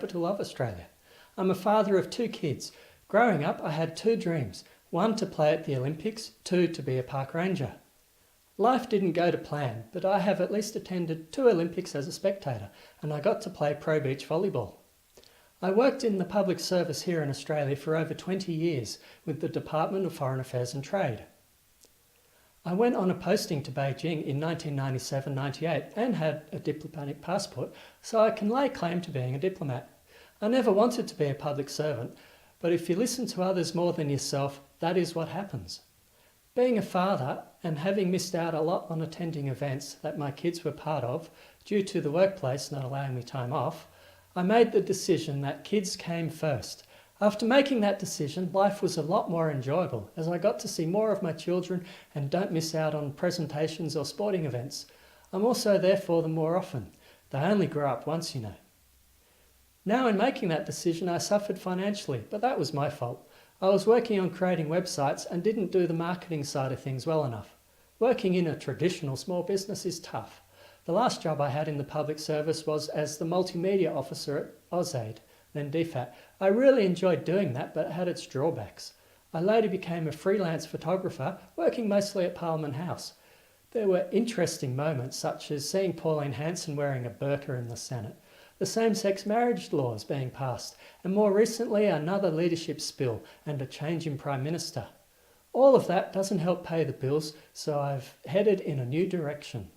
capital of Australia. I'm a father of 2 kids. Growing up, I had 2 dreams. 1 to play at the Olympics, 2 to be a park ranger. Life didn't go to plan, but I have at least attended 2 Olympics as a spectator, and I got to play pro beach volleyball. I worked in the public service here in Australia for over 20 years with the Department of Foreign Affairs and Trade. I went on a posting to Beijing in 1997-98 and had a diplomatic passport, so I can lay claim to being a diplomat. I never wanted to be a public servant, but if you listen to others more than yourself, that is what happens. Being a father and having missed out a lot on attending events that my kids were part of due to the workplace not allowing me time off, I made the decision that kids came first. After making that decision, life was a lot more enjoyable as I got to see more of my children and don't miss out on presentations or sporting events. I'm also there for them more often. They only grow up once, you know. Now in making that decision, I suffered financially, but that was my fault. I was working on creating websites and didn't do the marketing side of things well enough. Working in a traditional small business is tough. The last job I had in the public service was as the multimedia officer at AusAid, then DFAT. I really enjoyed doing that, but it had its drawbacks. I later became a freelance photographer, working mostly at Parliament House. There were interesting moments, such as seeing Pauline Hanson wearing a burqa in the Senate, the same-sex marriage laws being passed, and more recently another leadership spill and a change in Prime Minister. All of that doesn't help pay the bills, so I've headed in a new direction.